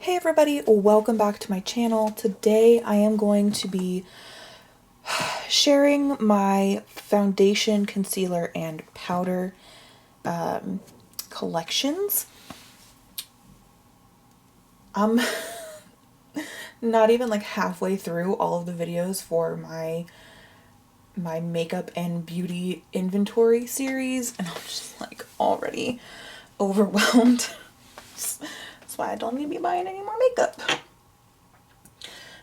Hey everybody, welcome back to my channel. Today I am going to be sharing my foundation, concealer, and powder collections. I'm not even like halfway through all of the videos for my makeup and beauty inventory series, and I'm just like already overwhelmed. That's why I don't need to be buying any more makeup.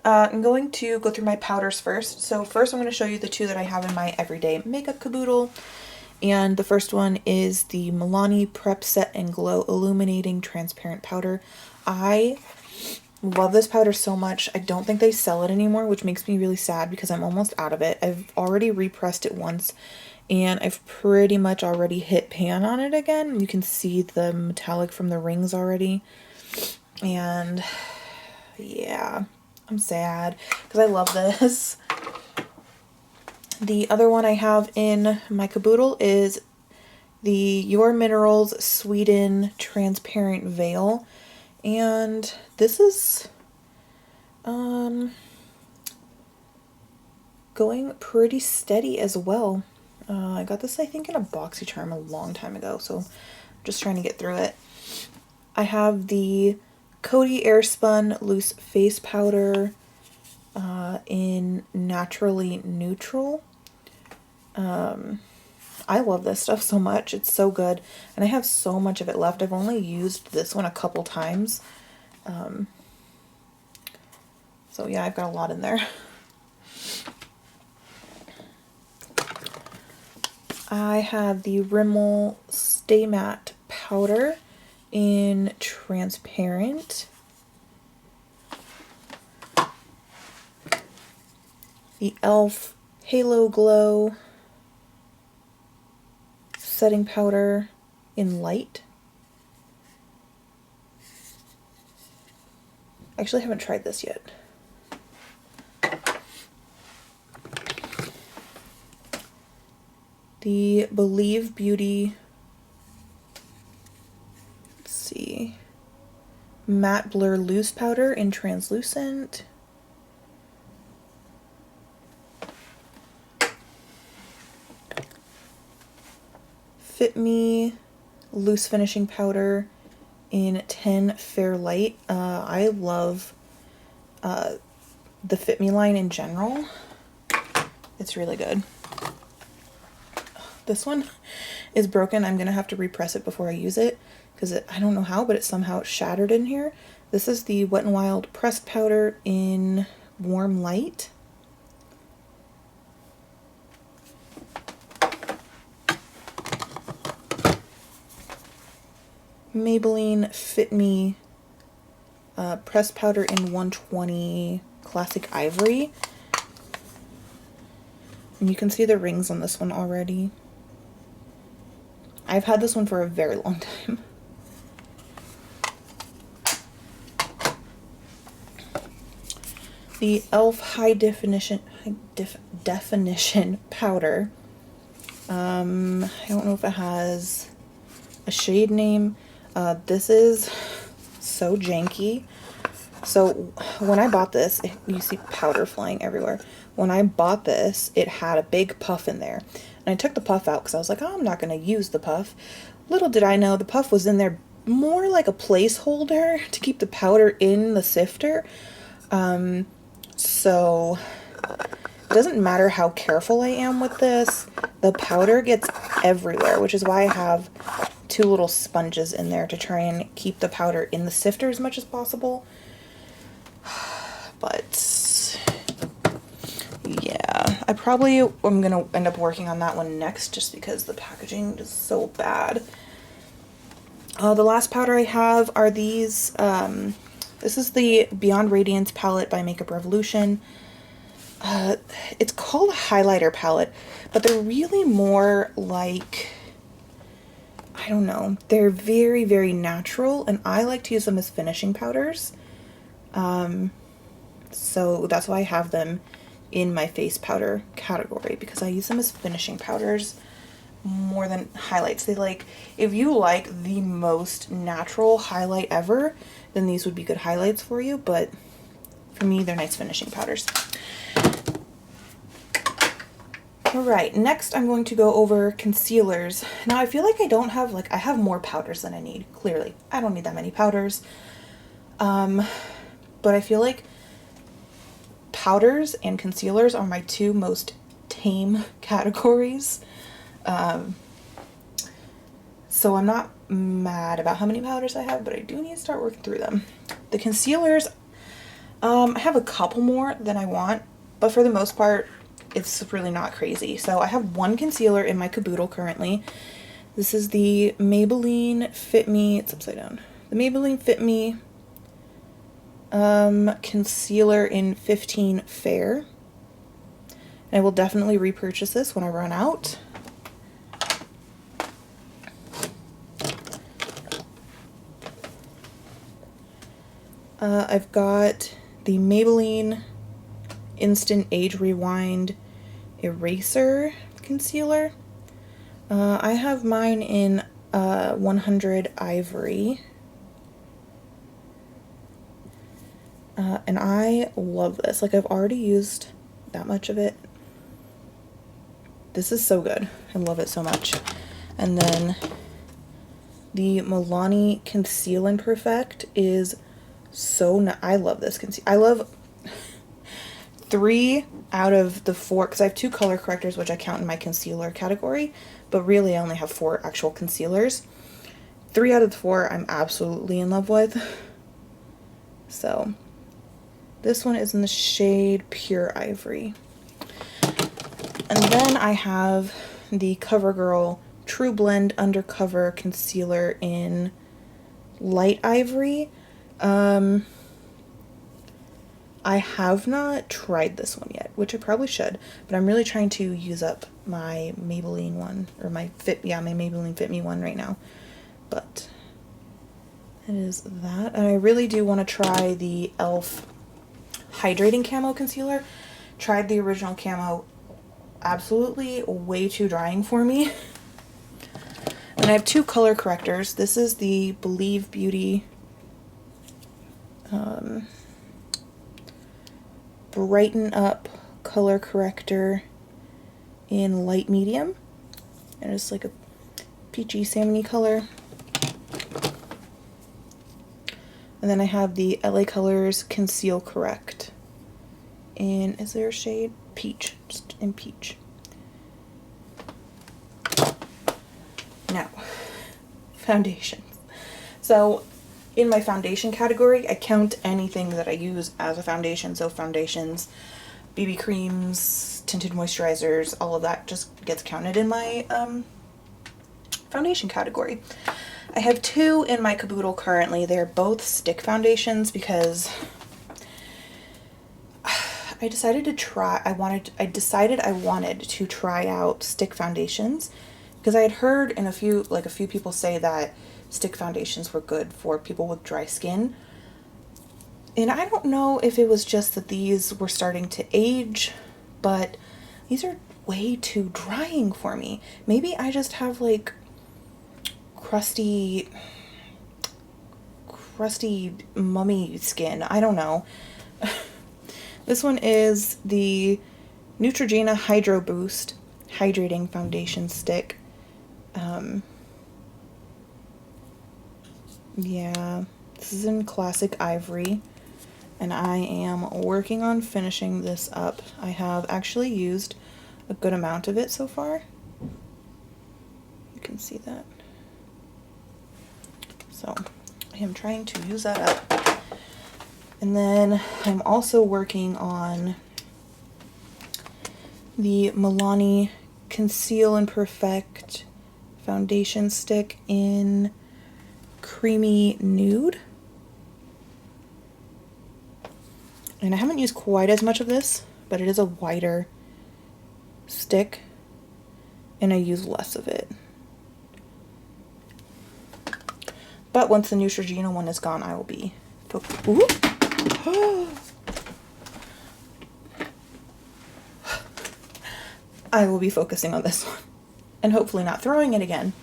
I'm going to go through my powders first. So first I'm going to show you the two that I have in my everyday makeup caboodle. And the first one is the Milani Prep Set and Glow Illuminating Transparent Powder. I love this powder so much. I don't think they sell it anymore, which makes me really sad because I'm almost out of it. I've already repressed it once and I've pretty much already hit pan on it again. You can see the metallic from the rings already. And yeah, I'm sad because I love this. The other one I have in my caboodle is the Your Minerals Sweden Transparent Veil. And this is going pretty steady as well. I got this, I think, in a BoxyCharm a long time ago, so I'm just trying to get through it. I have the Cody Airspun Loose Face Powder in Naturally Neutral. I love this stuff so much. It's so good. And I have so much of it left. I've only used this one a couple times. So yeah, I've got a lot in there. I have the Rimmel Stay Matte Powder in Transparent. The e.l.f. Halo Glow Setting Powder in Light. Actually, I haven't tried this yet. The Believe Beauty, let's see, Matte Blur Loose Powder in Translucent. Fit Me Loose Finishing Powder in 10 Fair Light. I love the Fit Me line in general. It's really good. This one is broken. I'm going to have to repress it before I use it because I don't know how, but it somehow shattered in here. This is the Wet n Wild Pressed Powder in Warm Light. Maybelline Fit Me Pressed Powder in 120 Classic Ivory. And you can see the rings on this one already. I've had this one for a very long time. The e.l.f. High Definition Powder. I don't know if it has a shade name. This is so janky. So when I bought this, you see powder flying everywhere. When I bought this, it had a big puff in there. And I took the puff out because I was like, oh, I'm not going to use the puff. Little did I know the puff was in there more like a placeholder to keep the powder in the sifter. So it doesn't matter how careful I am with this, the powder gets everywhere, which is why I have two little sponges in there to try and keep the powder in the sifter as much as possible. But yeah, I probably am gonna end up working on that one next just because the packaging is so bad. The last powder I have are these. This is the Beyond Radiance palette by Makeup Revolution. It's called a highlighter palette, but they're really more like, I don't know, they're very, very natural, and I like to use them as finishing powders. So that's why I have them in my face powder category, because I use them as finishing powders more than highlights. They like, if you like the most natural highlight ever, then these would be good highlights for you, but for me, they're nice finishing powders. Alright, next I'm going to go over concealers. Now I feel like I don't have, I have more powders than I need, clearly. I don't need that many powders. But I feel like powders and concealers are my two most tame categories. So I'm not mad about how many powders I have, but I do need to start working through them. The concealers, I have a couple more than I want, but for the most part, it's really not crazy. So I have one concealer in my caboodle currently. This is the Maybelline Fit Me, it's upside down. The Maybelline Fit Me concealer in 15 Fair. And I will definitely repurchase this when I run out. I've got the Maybelline Instant Age Rewind Eraser Concealer. I have mine in 100 Ivory. And I love this. Like, I've already used that much of it. This is so good. I love it so much. And then the Milani Conceal and Perfect is so I love this concealer. I love 3 out of the 4, because I have 2 color correctors, which I count in my concealer category, but really I only have 4 actual concealers. 3 out of the 4 I'm absolutely in love with. So this one is in the shade Pure Ivory. And then I have the CoverGirl True Blend Undercover Concealer in Light Ivory. I have not tried this one yet, which I probably should, but I'm really trying to use up my Maybelline one, or my Maybelline Fit Me one right now. But it is that, and I really do want to try the e.l.f. Hydrating Camo Concealer. Tried the original camo, absolutely way too drying for me. And I have 2 color correctors. This is the Believe Beauty Brighten Up color corrector in light medium, and it's like a peachy salmony color. And then I have the LA Colors Conceal Correct in, is there a shade? Peach, just in peach. Now, foundations. So in my foundation category, I count anything that I use as a foundation. So foundations, BB creams, tinted moisturizers, all of that just gets counted in my foundation category. I have 2 in my caboodle currently. They're both stick foundations because I decided to try, I wanted to try out stick foundations because I had heard in a few people say that stick foundations were good for people with dry skin. And I don't know if it was just that these were starting to age, but these are way too drying for me. Maybe I just have like crusty mummy skin. I don't know. This one is the Neutrogena Hydro Boost Hydrating Foundation Stick. Yeah, this is in Classic Ivory, and I am working on finishing this up. I have actually used a good amount of it so far. You can see that. So I am trying to use that up. And then I'm also working on the Milani Conceal and Perfect Foundation Stick in Creamy Nude. And I haven't used quite as much of this, but it is a wider stick, and I use less of it. But once the Neutrogena one is gone, I will be I will be focusing on this one, and hopefully not throwing it again.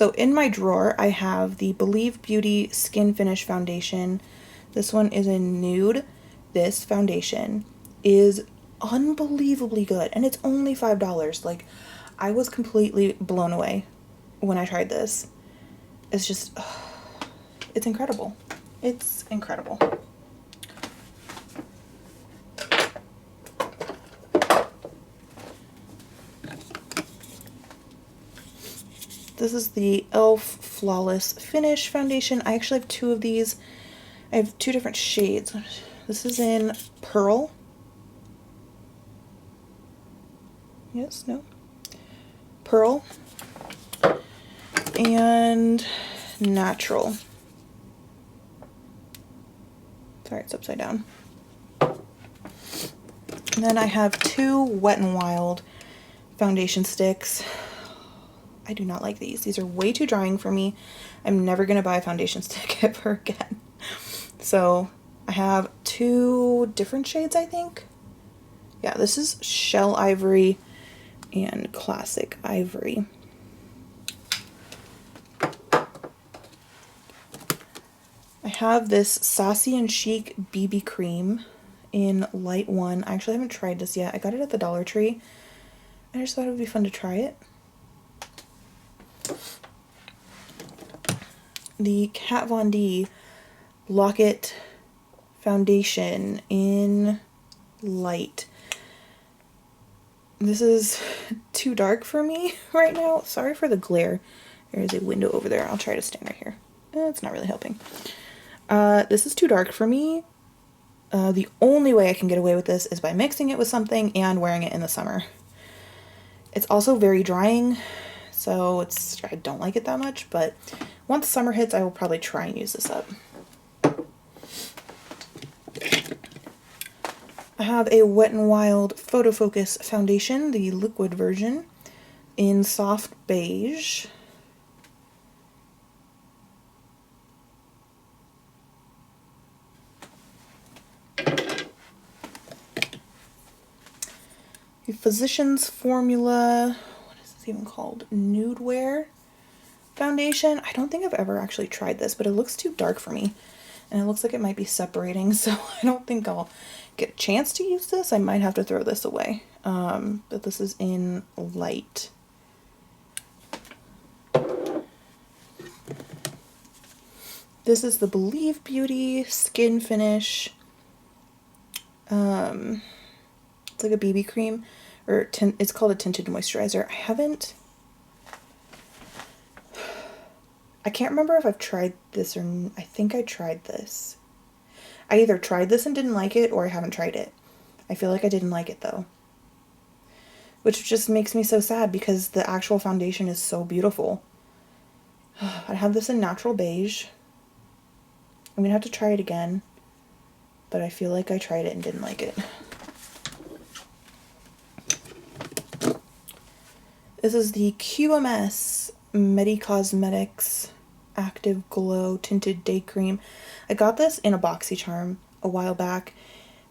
So in my drawer, I have the Believe Beauty Skin Finish Foundation. This one is in Nude. This foundation is unbelievably good, and it's only $5. Like, I was completely blown away when I tried this. It's just, it's incredible. It's incredible. This is the e.l.f. Flawless Finish Foundation. I actually have two of these. I have two different shades. This is in Pearl. Yes, no. Pearl. And Natural. Sorry, it's upside down. And then I have two Wet n Wild foundation sticks. I do not like these. These are way too drying for me. I'm never going to buy a foundation stick ever again. So I have two different shades, I think. Yeah, this is Shell Ivory and Classic Ivory. I have this Sassy and Chic BB Cream in Light 1. I actually haven't tried this yet. I got it at the Dollar Tree. I just thought it would be fun to try it. The Kat Von D Lock-It Foundation in Light. This is too dark for me right now. Sorry for the glare. There is a window over there. I'll try to stand right here. It's not really helping. This is too dark for me. The only way I can get away with this is by mixing it with something and wearing it in the summer. It's also very drying, so I don't like it that much, but once summer hits, I will probably try and use this up. I have a Wet n Wild Photo Focus Foundation, the liquid version, in Soft Beige. The Physicians Formula, what is this even called? Nude Wear Foundation. I don't think I've ever actually tried this, but it looks too dark for me. And it looks like it might be separating, so I don't think I'll get a chance to use this. I might have to throw this away. But this is in Light. This is the Believe Beauty Skin Finish. It's like a BB cream, or it's called a tinted moisturizer. I can't remember if I've tried this or I think I tried this. I either tried this and didn't like it, or I haven't tried it. I feel like I didn't like it though, which just makes me so sad because the actual foundation is so beautiful. I have this in Natural Beige. I'm gonna have to try it again, but I feel like I tried it and didn't like it. This is the QMS Medi Cosmetics Active Glow Tinted Day Cream. I got this in a BoxyCharm a while back.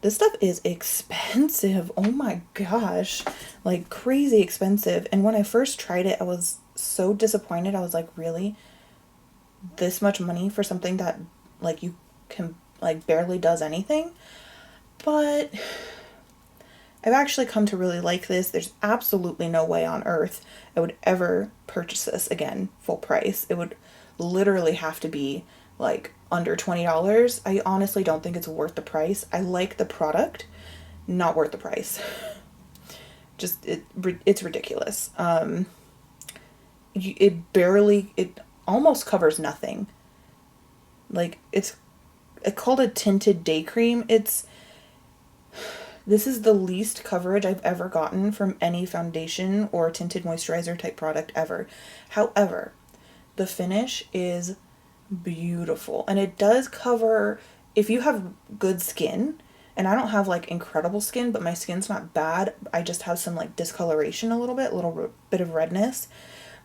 This stuff is expensive. Oh my gosh. Like crazy expensive. And when I first tried it, I was so disappointed. I was like, really? This much money for something that like you can like barely does anything? But I've actually come to really like this. There's absolutely no way on earth I would ever purchase this again full price. It would literally have to be like under $20. I honestly don't think it's worth the price. I like the product, not worth the price. Just it's ridiculous. It almost covers nothing. Like it's called a tinted day cream. This is the least coverage I've ever gotten from any foundation or tinted moisturizer type product ever. However, the finish is beautiful, and it does cover, if you have good skin, and I don't have like incredible skin, but my skin's not bad. I just have some like discoloration a little bit of redness.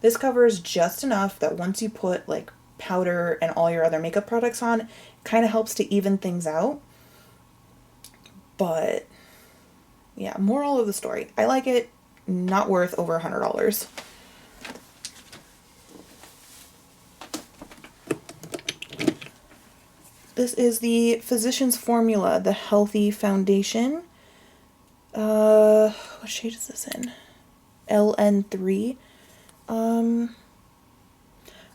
This covers just enough that once you put like powder and all your other makeup products on, it kind of helps to even things out. But yeah, moral of the story, I like it, not worth over $100. This is the Physicians Formula, the Healthy Foundation. What shade is this in? LN3. I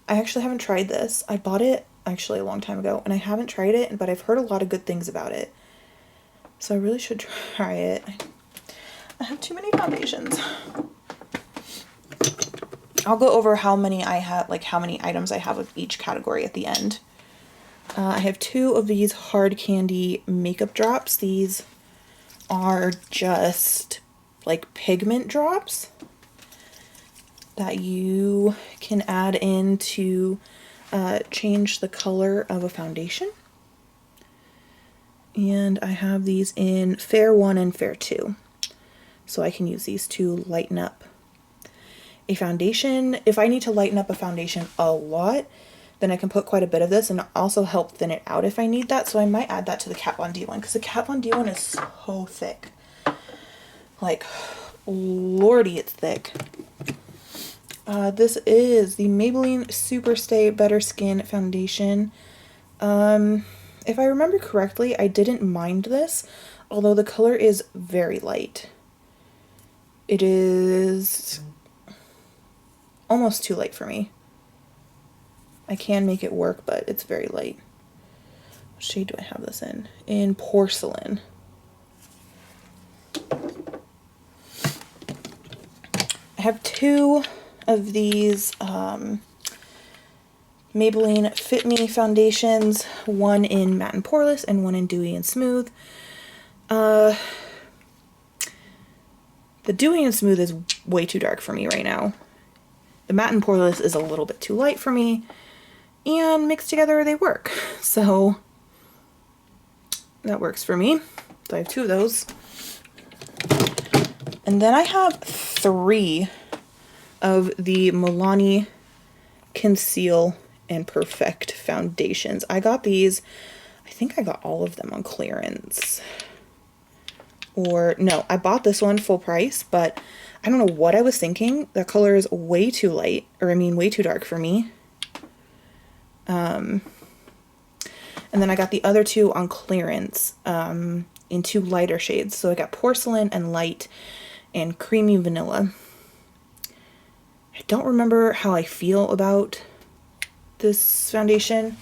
actually haven't tried this. I bought it actually a long time ago, and I haven't tried it, but I've heard a lot of good things about it. So I really should try it. I have too many foundations. I'll go over how many I have, like how many items I have of each category at the end. I have 2 of these Hard Candy makeup drops. These are just like pigment drops that you can add in to change the color of a foundation. And I have these in Fair 1 and Fair 2. So I can use these to lighten up a foundation. If I need to lighten up a foundation a lot, then I can put quite a bit of this and also help thin it out if I need that. So I might add that to the Kat Von D one, because the Kat Von D one is so thick. Like, lordy, it's thick. This is the Maybelline Superstay Better Skin Foundation. If I remember correctly, I didn't mind this, although the color is very light. It is almost too light for me. I can make it work, but it's very light. What shade do I have this in? In Porcelain. I have 2 of these Maybelline Fit Me Foundations, one in Matte and Poreless and one in Dewy and Smooth. The Dewy and Smooth is way too dark for me right now. The Matte and Poreless is a little bit too light for me, and mixed together they work. So that works for me. So I have 2 of those. And then I have 3 of the Milani Conceal and Perfect foundations. I got these, I think I got all of them on clearance. Or no, I bought this one full price, but I don't know what I was thinking. The color is way too light, or I mean way too dark for me. And then I got the other 2 on clearance in 2 lighter shades. So I got Porcelain and Light and Creamy Vanilla. I don't remember how I feel about this foundation,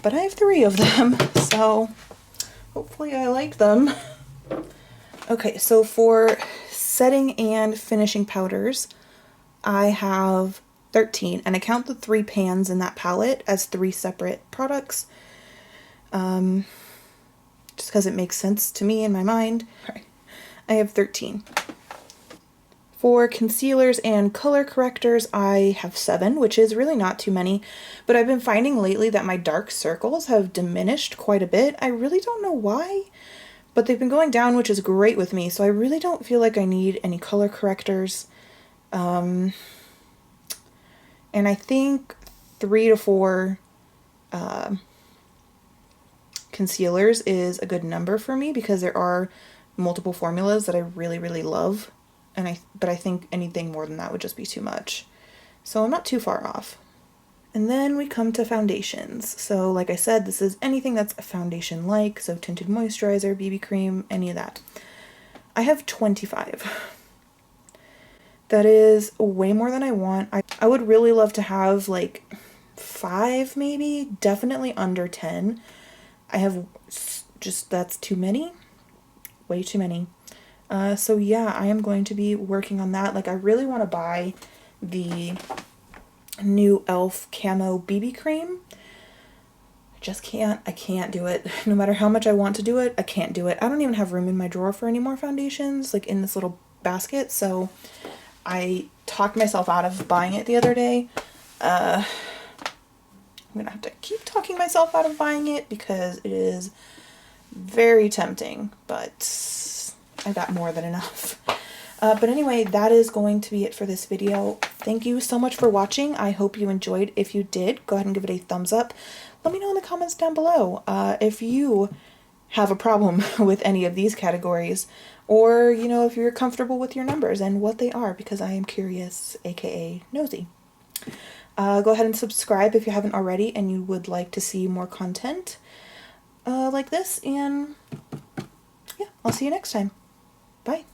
but I have 3 of them, so hopefully I like them. Okay, so for setting and finishing powders, I have 13, and I count the 3 pans in that palette as 3 separate products, just because it makes sense to me in my mind. I have 13. For concealers and color correctors, I have 7, which is really not too many, but I've been finding lately that my dark circles have diminished quite a bit. I really don't know why, but they've been going down, which is great with me, so I really don't feel like I need any color correctors. And I think 3 to 4 concealers is a good number for me, because there are multiple formulas that I really, really love. But I think anything more than that would just be too much. So I'm not too far off. And then we come to foundations. So like I said, this is anything that's a foundation-like, so tinted moisturizer, BB cream, any of that. I have 25. That is way more than I want. I would really love to have like 5 maybe, definitely under 10. I have just, that's too many, way too many. So yeah, I am going to be working on that. Like, I really want to buy the new e.l.f. Camo BB cream. I can't do it. No matter how much I want to do it, I can't do it. I don't even have room in my drawer for any more foundations, like in this little basket, so I talked myself out of buying it the other day. I'm gonna have to keep talking myself out of buying it because it is very tempting, but I got more than enough. But anyway, that is going to be it for this video. Thank you so much for watching. I hope you enjoyed. If you did, go ahead and give it a thumbs up. Let me know in the comments down below if you have a problem with any of these categories, or, you know, if you're comfortable with your numbers and what they are, because I am curious, aka nosy. Go ahead and subscribe if you haven't already and you would like to see more content. like this, and yeah, I'll see you next time. Bye.